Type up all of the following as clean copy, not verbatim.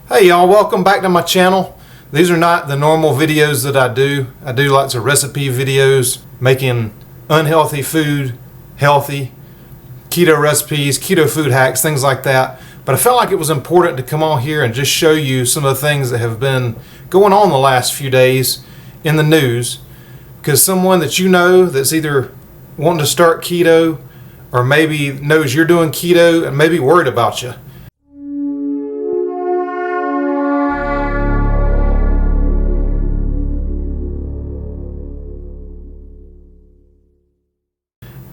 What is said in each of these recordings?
Hey y'all, welcome back to my channel. These are not the normal videos that I do. I do lots of recipe videos, making unhealthy food healthy, keto recipes, keto food hacks, things like that. But I felt like it was important to come on here and just show you some of the things that have been going on the last few days in the news. Because someone that you know that's either wanting to start keto or maybe knows you're doing keto and maybe worried about you.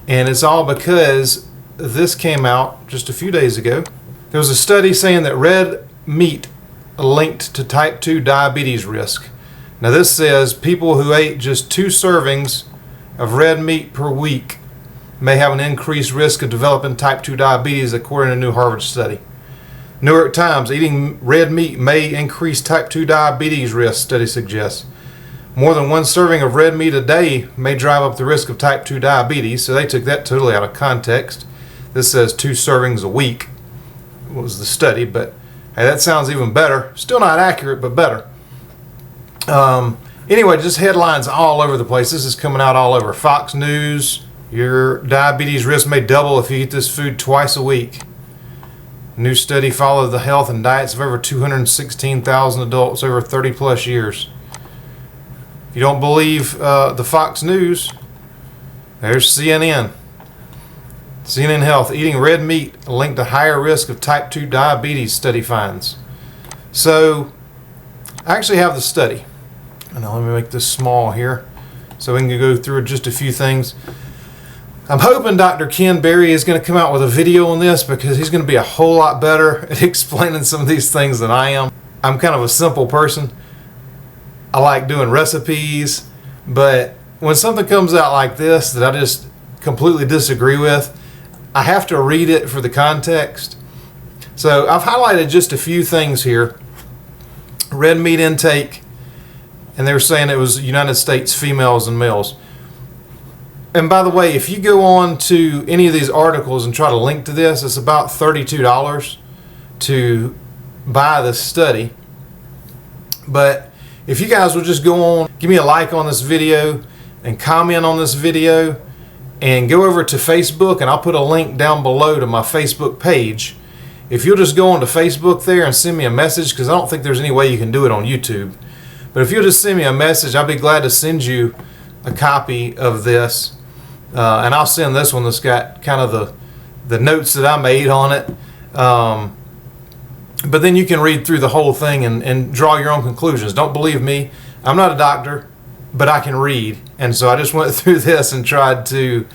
And it's all because this came out just a few days ago. There was a study saying that red meat linked to type 2 diabetes risk. Now this says people who ate just 2 servings of red meat per week may have an increased risk of developing type 2 diabetes, according to a new Harvard study. New York Times, eating red meat may increase type 2 diabetes risk, study suggests. More than 1 serving of red meat a day may drive up the risk of type 2 diabetes, so they took that totally out of context. This says 2 servings a week was the study, but hey, that sounds even better. Still not accurate, but better. Anyway, just headlines all over the place. This is coming out all over. Fox News, your diabetes risk may double if you eat this food twice a week. New study followed the health and diets of over 216,000 adults over 30 plus years. If you don't believe the Fox News, there's CNN. CNN Health, eating red meat linked to higher risk of type 2 diabetes, study finds. So, I actually have the study. Now let me make this small here so we can go through just a few things. I'm hoping Dr. Ken Berry is going to come out with a video on this because he's going to be a whole lot better at explaining some of these things than I am. I'm kind of a simple person. I like doing recipes, but when something comes out like this that I just completely disagree with, I have to read it for the context. So I've highlighted just a few things here. Red meat intake, and they were saying it was United States females and males. And by the way, if you go on to any of these articles and try to link to this, it's about $32 to buy this study. But if you guys will just go on, give me a like on this video and comment on this video and go over to Facebook, and I'll put a link down below to my Facebook page. If you'll just go on to Facebook there and send me a message, because I don't think there's any way you can do it on YouTube. But if you'll just send me a message, I'll be glad to send you a copy of this. And I'll send this one that's got kind of the notes that I made on it. But then you can read through the whole thing and draw your own conclusions. Don't believe me. I'm not a doctor, but I can read. And so I just went through this and tried to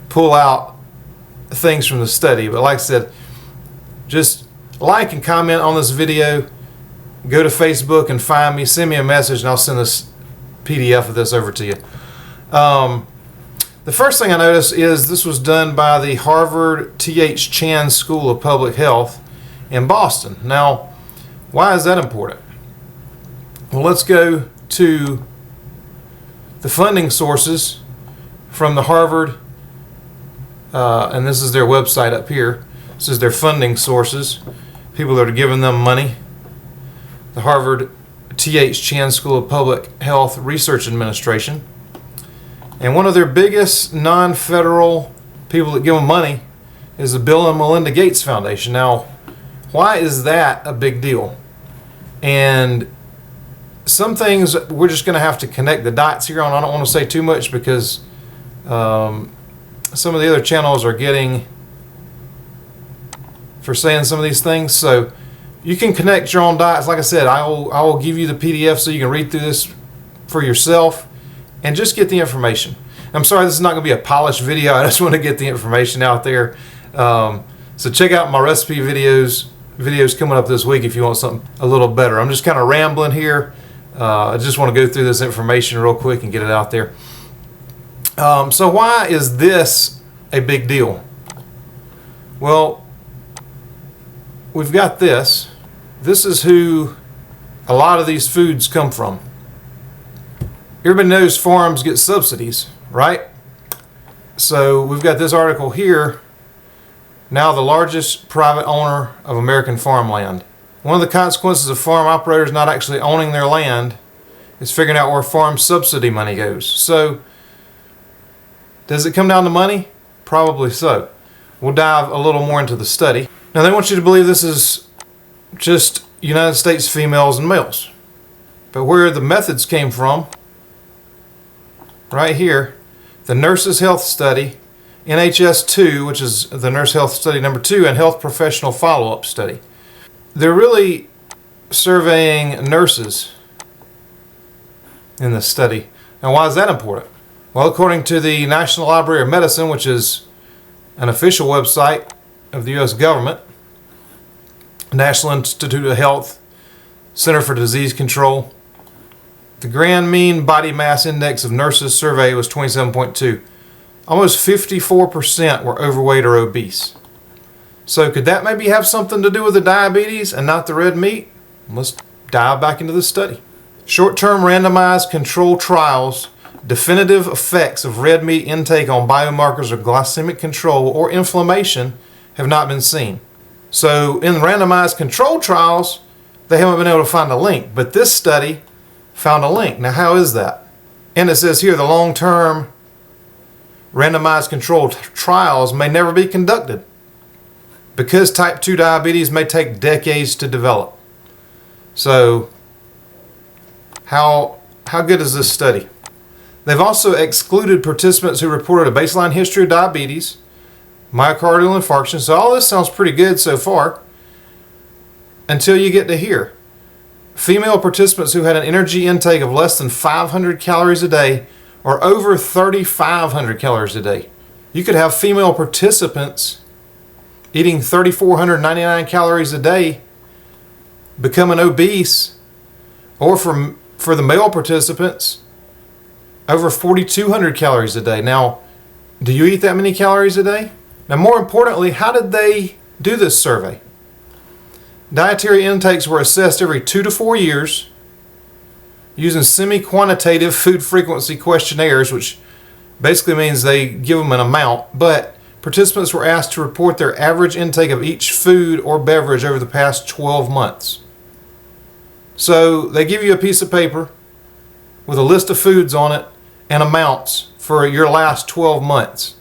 pull out things from the study. But like I said, just like and comment on this video. Go to Facebook and find me. Send me a message and I'll send this PDF of this over to you. The first thing I noticed is this was done by the Harvard T.H. Chan School of Public Health in Boston. Now, why is that important? Well, let's go to the funding sources from the Harvard, and this is their website up here. This is their funding sources, people that are giving them money. The Harvard T.H. Chan School of Public Health Research Administration. And one of their biggest non-federal people that give them money is the Bill and Melinda Gates Foundation. Now, why is that a big deal? And some things we're just going to have to connect the dots here on. I don't want to say too much because some of the other channels are getting for saying some of these things. So you can connect your own dots. Like I said, I will give you the PDF so you can read through this for yourself and just get the information. I'm sorry this is not going to be a polished video. I just want to get the information out there. So check out my recipe videos coming up this week if you want something a little better. I'm just kind of rambling here. I just want to go through this information real quick and get it out there. So why is this a big deal? Well, we've got this. This is who a lot of these foods come from. Everybody knows farms get subsidies, right? So we've got this article here. Now the largest private owner of American farmland. One of the consequences of farm operators not actually owning their land is figuring out where farm subsidy money goes. So, does it come down to money? Probably so. We'll dive a little more into the study. Now, they want you to believe this is just United States females and males. But where the methods came from, right here, the Nurses Health Study, NHS2, which is the Nurse Health Study number 2, and Health Professional Follow-Up Study. They're really surveying nurses in this study. Now, why is that important? Well, according to the National Library of Medicine, which is an official website of the U.S. government, National Institute of Health, Center for Disease Control, the grand mean body mass index of nurses surveyed was 27.2. Almost 54% were overweight or obese. So could that maybe have something to do with the diabetes and not the red meat? Let's dive back into the study. Short-term randomized controlled trials, definitive effects of red meat intake on biomarkers of glycemic control or inflammation have not been seen. So in randomized controlled trials, they haven't been able to find a link, but this study found a link. Now, how is that? And it says here the long-term randomized controlled trials may never be conducted because type 2 diabetes may take decades to develop. So how good is this study? They've also excluded participants who reported a baseline history of diabetes, myocardial infarction. So all this sounds pretty good so far until you get to here. Female participants who had an energy intake of less than 500 calories a day or over 3,500 calories a day. You could have female participants eating 3,499 calories a day becoming obese, or for the male participants, over 4,200 calories a day. Now, do you eat that many calories a day? Now, more importantly, how did they do this survey? Dietary intakes were assessed every 2 to 4 years using semi-quantitative food frequency questionnaires, which basically means they give them an amount, but participants were asked to report their average intake of each food or beverage over the past 12 months. So they give you a piece of paper with a list of foods on it and amounts for your last 12 months.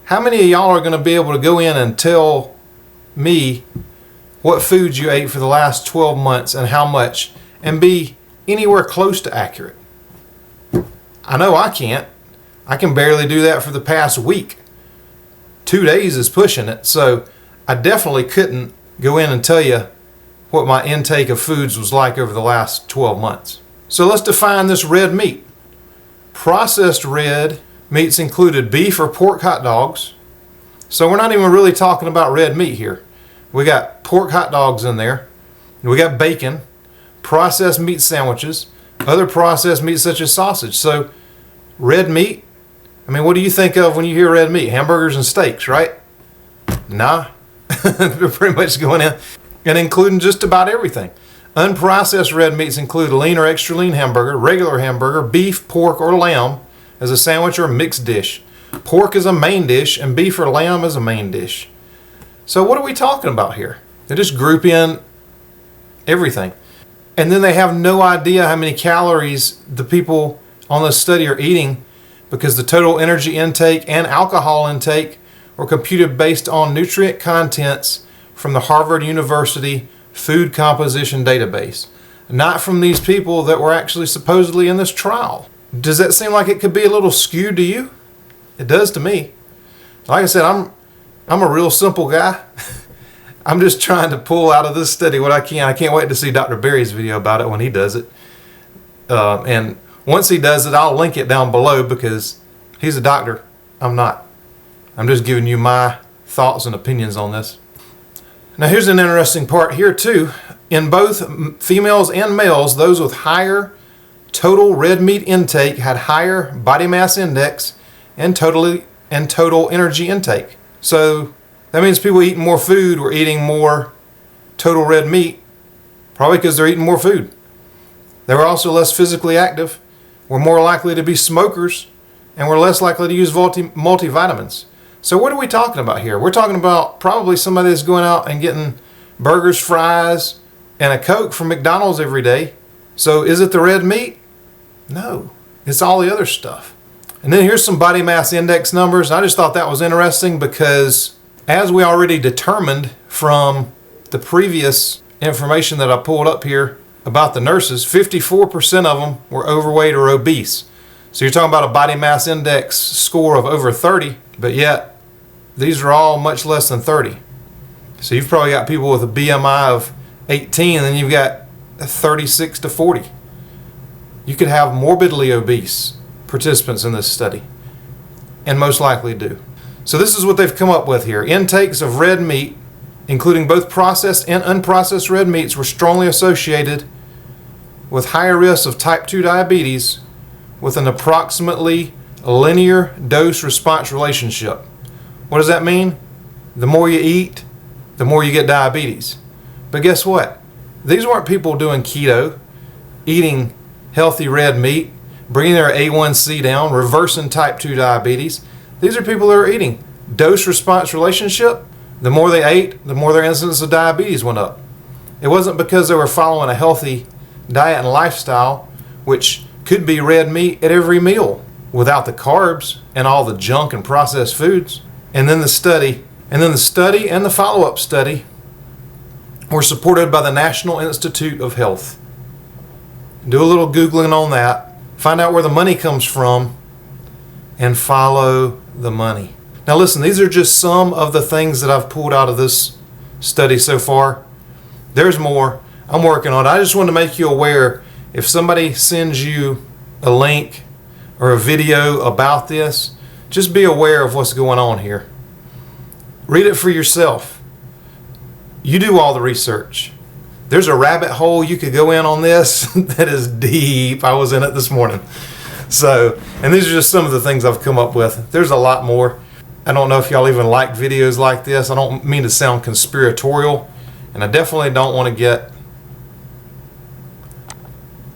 How many of y'all are going to be able to go in and tell me what foods you ate for the last 12 months and how much, and be anywhere close to accurate? I know I can't. I can barely do that for the past week. 2 days is pushing it, so I definitely couldn't go in and tell you what my intake of foods was like over the last 12 months. So let's define this red meat. Processed red meats included beef or pork hot dogs. So we're not even really talking about red meat here. We got pork hot dogs in there. We got bacon, processed meat sandwiches, other processed meats such as sausage. So red meat, I mean, what do you think of when you hear red meat? Hamburgers and steaks, right? Nah. They're pretty much going in and including just about everything. Unprocessed red meats include lean or extra lean hamburger, regular hamburger, beef, pork, or lamb as a sandwich or a mixed dish. Pork is a main dish and beef or lamb is a main dish. So what are we talking about here? They just group in everything. And then they have no idea how many calories the people on this study are eating because the total energy intake and alcohol intake were computed based on nutrient contents from the Harvard University Food Composition Database, not from these people that were actually supposedly in this trial. Does that seem like it could be a little skewed to you? It does to me. Like I said, I'm a real simple guy. I'm just trying to pull out of this study what I can. I can't wait to see Dr. Berry's video about it when he does it. And once he does it, I'll link it down below because he's a doctor. I'm not. I'm just giving you my thoughts and opinions on this. Now here's an interesting part here too. In both females and males, those with higher total red meat intake had higher body mass index and total energy intake. So that means people eating more food were eating more total red meat, probably because they're eating more food. They were also less physically active, were more likely to be smokers, and were less likely to use multivitamins. So what are we talking about here? We're talking about probably somebody that's going out and getting burgers, fries, and a Coke from McDonald's every day. So is it the red meat? No, it's all the other stuff. And then here's some body mass index numbers. I just thought that was interesting because, as we already determined from the previous information that I pulled up here about the nurses, 54% of them were overweight or obese. So you're talking about a body mass index score of over 30, but yet these are all much less than 30. So you've probably got people with a BMI of 18, and then you've got 36 to 40. You could have morbidly obese participants in this study, and most likely do. So this is what they've come up with here. Intakes of red meat, including both processed and unprocessed red meats, were strongly associated with higher risks of type 2 diabetes with an approximately linear dose-response relationship. What does that mean? The more you eat, the more you get diabetes. But guess what? These weren't people doing keto, eating healthy red meat, bringing their A1C down, reversing type 2 diabetes. These are people that are eating. Dose-response relationship, the more they ate, the more their incidence of diabetes went up. It wasn't because they were following a healthy diet and lifestyle, which could be red meat at every meal without the carbs and all the junk and processed foods. And then the study and the follow-up study were supported by the National Institute of Health. Do a little Googling on that, find out where the money comes from, and follow the money. Now listen, these are just some of the things that I've pulled out of this study so far. There's more I'm working on. I just want to make you aware, if somebody sends you a link or a video about this, just be aware of what's going on here. Read it for yourself. You do all the research. There's a rabbit hole you could go in on this that is deep. I was in it this morning. So, and these are just some of the things I've come up with. There's a lot more. I don't know if y'all even like videos like this. I don't mean to sound conspiratorial, and I definitely don't want to get,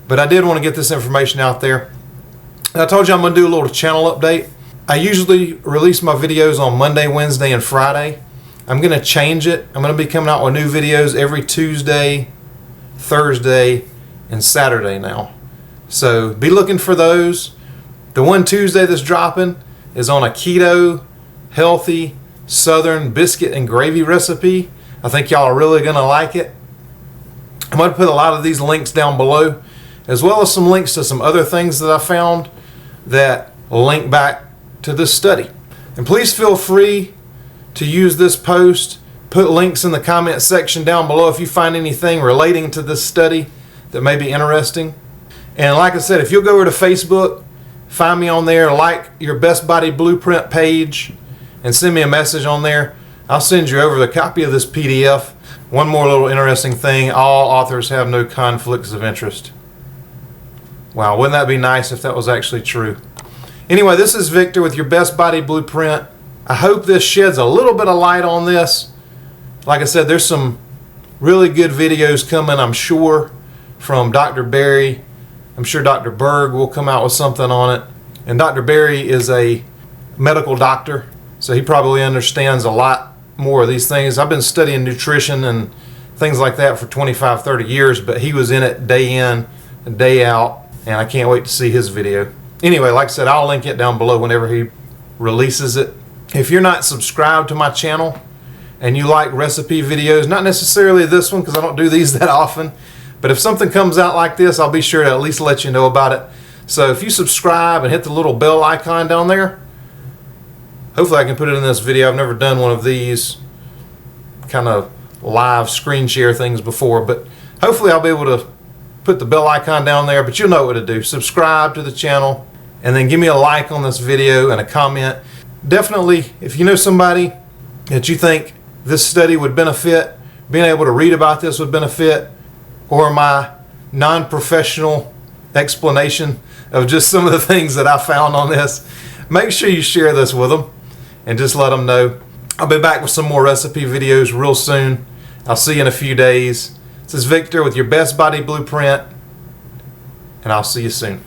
but I did want to get this information out there. And I told you I'm going to do a little channel update. I usually release my videos on Monday, Wednesday, and Friday. I'm going to change it. I'm going to be coming out with new videos every Tuesday, Thursday, and Saturday now. So be looking for those. The one Tuesday that's dropping is on a keto, healthy, southern biscuit and gravy recipe. I think y'all are really going to like it. I'm going to put a lot of these links down below, as well as some links to some other things that I found that link back to this study. And please feel free to use this post. Put links in the comment section down below if you find anything relating to this study that may be interesting. And like I said, if you'll go over to Facebook, find me on there, like your Best Body Blueprint page, and send me a message on there, I'll send you over the copy of this PDF. One more little interesting thing: all authors have no conflicts of interest. Wow, wouldn't that be nice if that was actually true? Anyway, this is Victor with your Best Body Blueprint. I hope this sheds a little bit of light on this. Like I said, there's some really good videos coming, I'm sure, from Dr. Berry. I'm sure Dr. Berg will come out with something on it. And Dr. Berry is a medical doctor, so he probably understands a lot more of these things. I've been studying nutrition and things like that for 25, 30 years, but he was in it day in and day out, and I can't wait to see his video. Anyway, like I said, I'll link it down below whenever he releases it. If you're not subscribed to my channel and you like recipe videos, not necessarily this one because I don't do these that often, but if something comes out like this, I'll be sure to at least let you know about it. So if you subscribe and hit the little bell icon down there, hopefully I can put it in this video. I've never done one of these kind of live screen share things before, but hopefully I'll be able to put the bell icon down there. But you'll know what to do. Subscribe to the channel, and then give me a like on this video and a comment. Definitely, if you know somebody that you think this study would benefit, being able to read about this would benefit, or my non-professional explanation of just some of the things that I found on this, make sure you share this with them and just let them know. I'll be back with some more recipe videos real soon. I'll see you in a few days. This is Victor with your Best Body Blueprint, and I'll see you soon.